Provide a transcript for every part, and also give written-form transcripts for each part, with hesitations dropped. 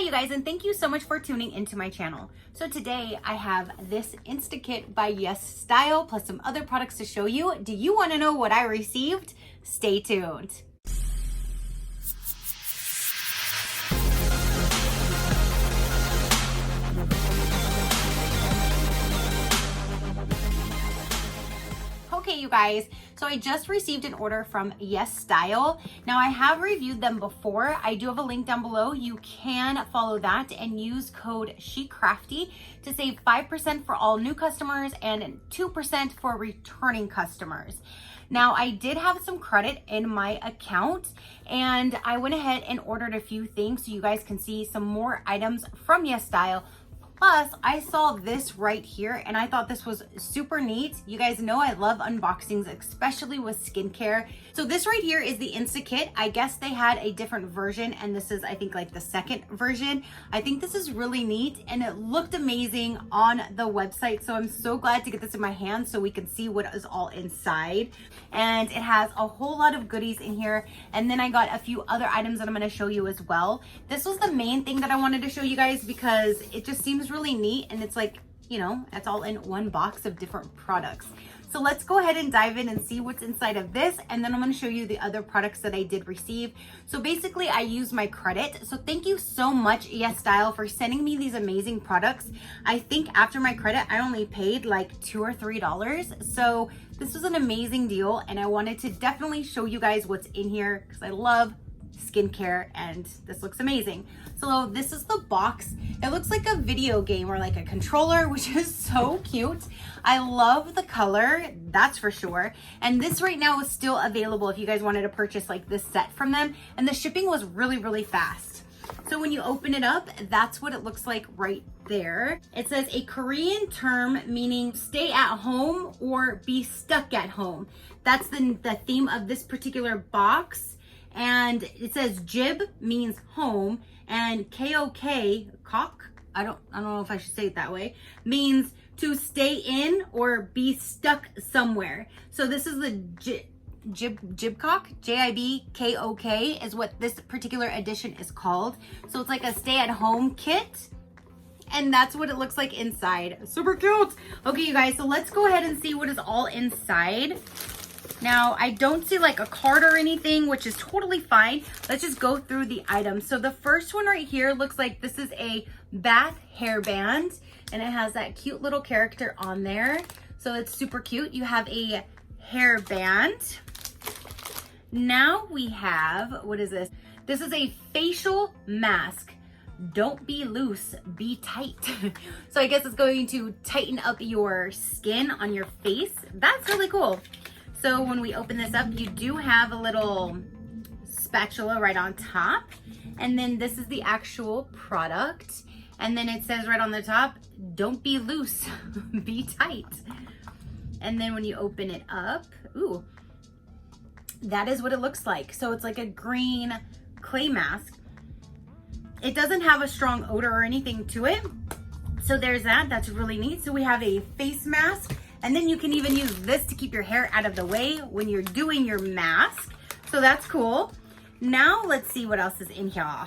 Hi you guys, and thank you so much for tuning into my channel. So today I have this Inssakit by YesStyle plus some other products to show you. Do you want to know what I received? Stay tuned. Okay, you guys, so I just received an order from YesStyle. Now I have reviewed them before. I do have a link down below. You can follow that and use code SheCrafty to save 5% for all new customers and 2% for returning customers. Now I did have some credit in my account and I went ahead and ordered a few things so you guys can see some more items from YesStyle. Plus, I saw this right here and I thought this was super neat. You guys know I love unboxings, especially with skincare. So this right here is the Inssakit. I guess they had a different version and this is, I think, like the second version. I think this is really neat and it looked amazing on the website. So I'm so glad to get this in my hands so we can see what is all inside. And it has a whole lot of goodies in here. And then I got a few other items that I'm gonna show you as well. This was the main thing that I wanted to show you guys because it just seems really neat and it's like, you know, it's all in one box of different products. So let's go ahead and dive in and see what's inside of this, and then I'm going to show you the other products that I did receive. So basically I use my credit. So thank you so much YesStyle for sending me these amazing products. I think after my credit I only paid like $2 or $3. So this was an amazing deal and I wanted to definitely show you guys what's in here because I love skincare and this looks amazing. So this is the box. It looks like a video game or like a controller, which is so cute. I love the color, that's for sure. And this right now is still available if you guys wanted to purchase like this set from them. And the shipping was really, really fast. So when you open it up, that's what it looks like right there. It says a Korean term meaning stay at home or be stuck at home. That's the theme of this particular box. And it says jib means home and KOK, cock, I don't know if I should say it that way, means to stay in or be stuck somewhere. So this is the Jibkok, Jibkok is what this particular edition is called. So it's like a stay at home kit. And that's what it looks like inside. Super cute. Okay, you guys, so let's go ahead and see what is all inside. Now, I don't see like a card or anything, which is totally fine. Let's just go through the items. So the first one right here looks like this is a bath hairband and it has that cute little character on there. So it's super cute. You have a hairband. Now we have, what is this? This is a facial mask. Don't be loose, be tight. So I guess it's going to tighten up your skin on your face. That's really cool. So when we open this up, you do have a little spatula right on top. And then this is the actual product. And then it says right on the top, don't be loose, be tight. And then when you open it up, ooh, that is what it looks like. So it's like a green clay mask. It doesn't have a strong odor or anything to it. So there's that, that's really neat. So we have a face mask. And then you can even use this to keep your hair out of the way when you're doing your mask. So that's cool. Now let's see what else is in here.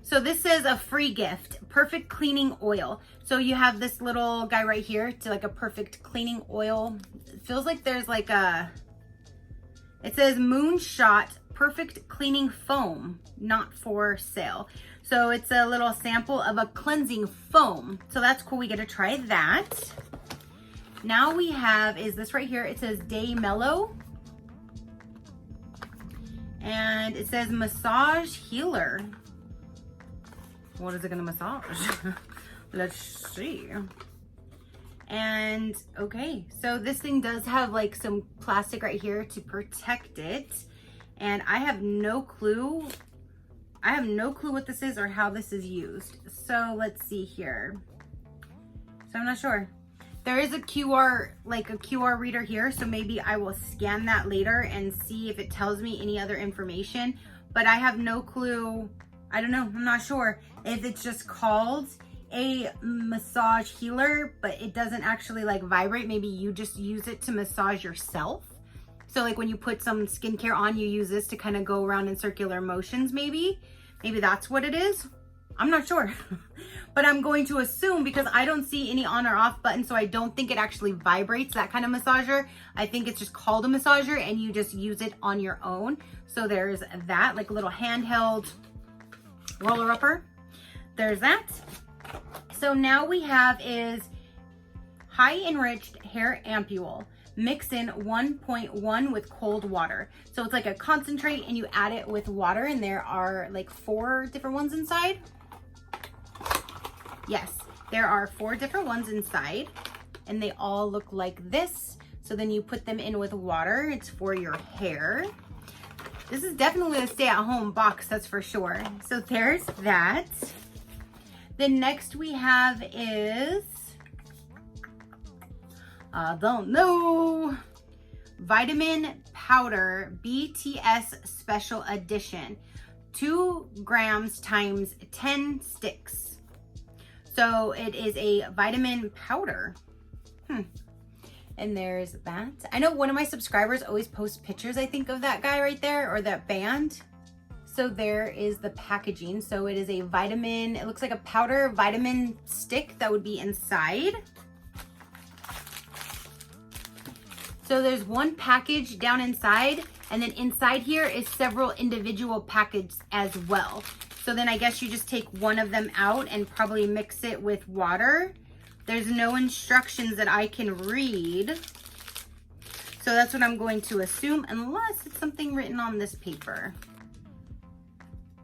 So this says a free gift, perfect cleaning oil. So you have this little guy right here to like a perfect cleaning oil. It feels like there's like a, it says Moonshot perfect cleaning foam, not for sale. So it's a little sample of a cleansing foam. So that's cool, we get to try that. Now we have, is this right here, it says Day Mellow. And it says massage healer. What is it gonna massage? Let's see. And okay, so this thing does have like some plastic right here to protect it. And I have no clue. I have no clue what this is or how this is used. So let's see here. So I'm not sure. There is a QR, like a QR reader here, so maybe I will scan that later and see if it tells me any other information, but I have no clue. I don't know, I'm not sure if it's just called a massage healer, but it doesn't actually like vibrate. Maybe you just use it to massage yourself. So like when you put some skincare on, you use this to kind of go around in circular motions maybe. Maybe that's what it is. I'm not sure, but I'm going to assume because I don't see any on or off button, so I don't think it actually vibrates, that kind of massager. I think it's just called a massager and you just use it on your own. So there's that, like a little handheld roller upper. There's that. So now we have is high enriched hair ampule. Mix in 1.1 with cold water. So it's like a concentrate and you add it with water, and there are like 4 different ones inside. Yes, there are 4 different ones inside and they all look like this. So then you put them in with water. It's for your hair. This is definitely a stay-at-home box, that's for sure. So there's that. The next we have is, I don't know, vitamin powder BTS special edition, 2 grams times 10 sticks. So it is a vitamin powder. And there's that. I know one of my subscribers always posts pictures, I think, of that guy right there, or that band. So there is the packaging. So it is a vitamin, it looks like a powder vitamin stick that would be inside. So there's one package down inside, and then inside here is several individual packages as well. So then I guess you just take one of them out and probably mix it with water. There's no instructions that I can read. So that's what I'm going to assume, unless it's something written on this paper.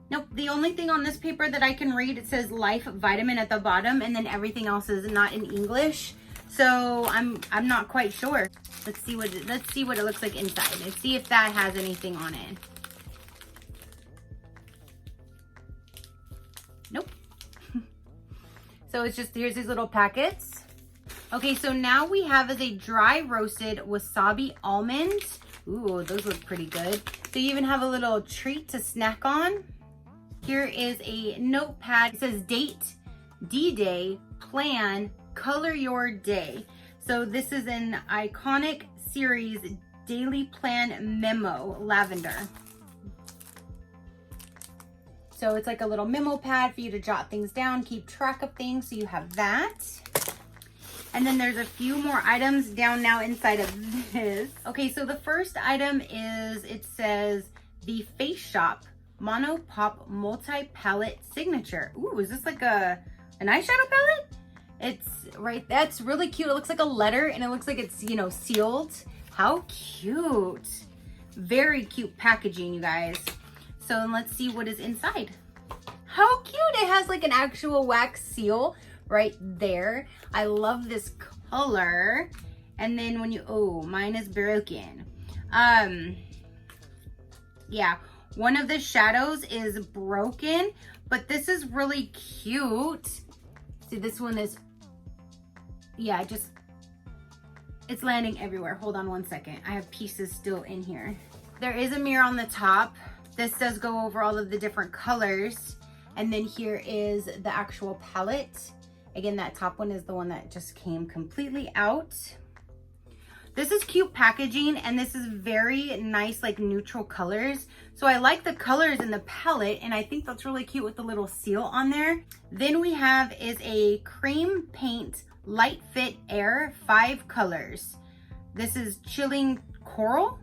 Nope, the only thing on this paper that I can read, it says Life Vitamin at the bottom, and then everything else is not in English. So I'm not quite sure. Let's see what it looks like inside and see if that has anything on it. Nope. So it's just, here's these little packets. Okay, so now we have is a dry roasted wasabi almond. Ooh, those look pretty good. So you even have a little treat to snack on. Here is a notepad. It says date, D-Day, plan, color your day. So this is an iconic series daily plan memo, lavender. So it's like a little memo pad for you to jot things down, keep track of things. So you have that. And then there's a few more items down now inside of this. Okay, so the first item is, it says the Face Shop Mono Pop Multi-Palette Signature. Ooh, is this like an eyeshadow palette? It's right, that's really cute. It looks like a letter and it looks like it's, you know, sealed. How cute. Very cute packaging, you guys. So let's see what is inside. How cute. It has like an actual wax seal right there. I love this color. And then when you, oh, mine is broken. Yeah, one of the shadows is broken, but this is really cute. See, this one is, yeah, it's landing everywhere. Hold on one second. I have pieces still in here. There is a mirror on the top. This does go over all of the different colors. And then here is the actual palette. Again, that top one is the one that just came completely out. This is cute packaging, and this is very nice, like neutral colors. So I like the colors in the palette, and I think that's really cute with the little seal on there. Then we have is a cream paint light fit air 5 colors. This is chilling coral.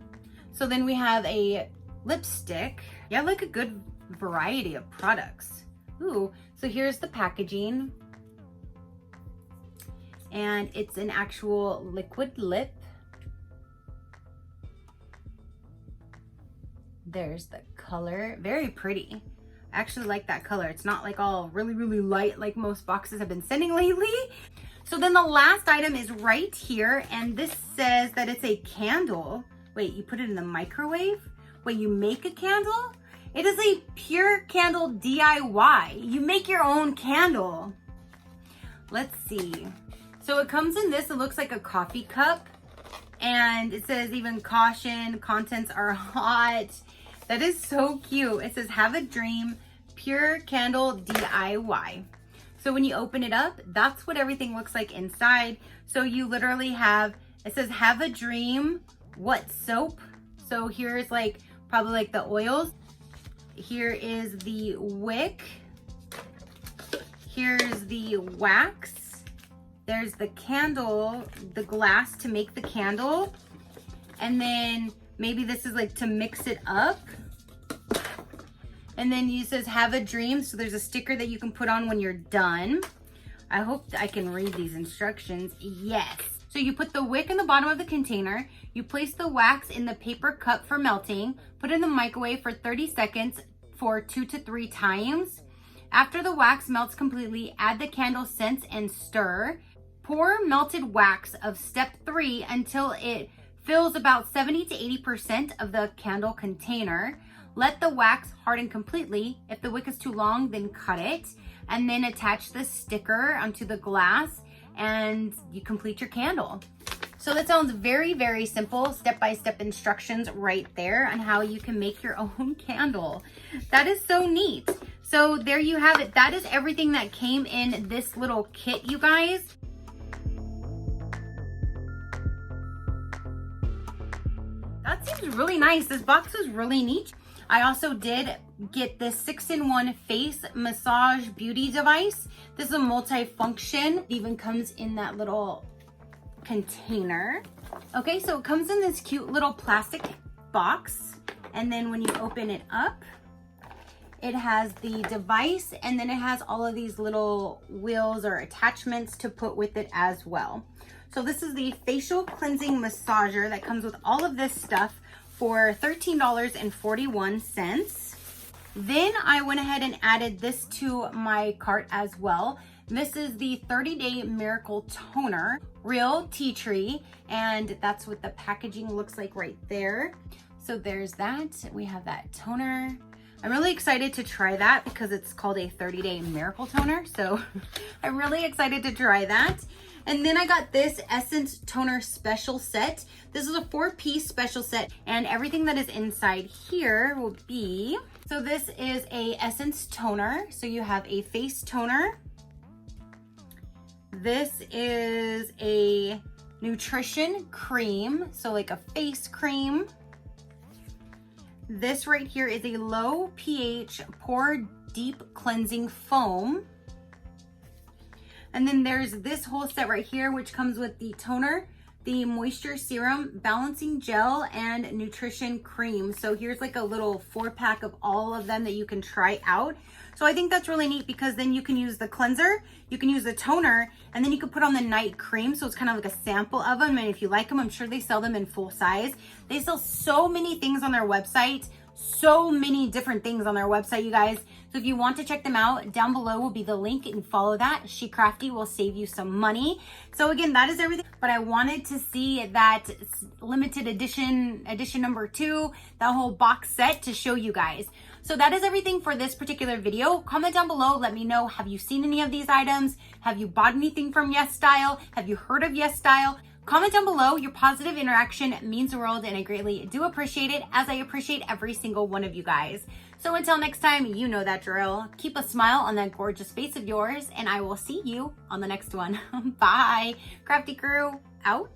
So then we have a lipstick. Yeah, like a good variety of products. Ooh, so here's the packaging. And it's an actual liquid lip. There's the color, very pretty. I actually like that color. It's not like all really, really light like most boxes have been sending lately. So then the last item is right here, and this says that it's a candle. Wait, you put it in the microwave? Wait, you make a candle? It is a pure candle DIY. You make your own candle. Let's see. So it comes in this, it looks like a coffee cup, and it says even caution, contents are hot. That is so cute. It says have a dream, pure candle DIY. So when you open it up, that's what everything looks like inside. So you literally have, it says have a dream, what soap? So here's like, probably like the oils. Here is the wick. Here's the wax. There's the candle, the glass to make the candle. And then maybe this is like to mix it up. And then it says have a dream. So there's a sticker that you can put on when you're done. I hope I can read these instructions. Yes. So you put the wick in the bottom of the container. You place the wax in the paper cup for melting. Put it in the microwave for 30 seconds for 2 to 3 times. After the wax melts completely, add the candle scents and stir. Pour melted wax of step 3 until it fills about 70 to 80% of the candle container. Let the wax harden completely. If the wick is too long, then cut it. And then attach the sticker onto the glass and you complete your candle. So that sounds very, very simple. Step-by-step instructions right there on how you can make your own candle. That is so neat. So there you have it. That is everything that came in this little kit, you guys. That seems really nice. This box is really neat. I also did get this 6-in-1 face massage beauty device. This is a multi-function. It even comes in that little container. Okay, so it comes in this cute little plastic box. And then when you open it up, it has the device and then it has all of these little wheels or attachments to put with it as well. So this is the facial cleansing massager that comes with all of this stuff for $13.41. Then I went ahead and added this to my cart as well. This is the 30-Day Miracle Toner, real tea tree, and that's what the packaging looks like right there. So there's that. We have that toner. I'm really excited to try that because it's called a 30-Day Miracle Toner. So I'm really excited to try that. And then I got this Essence Toner Special Set. This is a 4-piece special set and everything that is inside here will be, so this is a Essence Toner. So you have a face toner. This is a nutrition cream, so like a face cream. This right here is a low pH pore deep cleansing foam. And then there's this whole set right here, which comes with the toner, the moisture serum, balancing gel, and nutrition cream. So here's like a little 4-pack of all of them that you can try out. So I think that's really neat because then you can use the cleanser, you can use the toner, and then you can put on the night cream. So it's kind of like a sample of them. And if you like them, I'm sure they sell them in full size. They sell so many things on their website. So many different things on their website, you guys. So if you want to check them out, down below will be the link and follow that. SheCrafty will save you some money. So again, that is everything. But I wanted to see that limited edition number 2, that whole box set to show you guys. So that is everything for this particular video. Comment down below. Let me know, have you seen any of these items? Have you bought anything from YesStyle? Have you heard of YesStyle? Comment down below. Your positive interaction means the world and I greatly do appreciate it, as I appreciate every single one of you guys. So until next time, you know that drill. Keep a smile on that gorgeous face of yours and I will see you on the next one. Bye. Crafty crew out.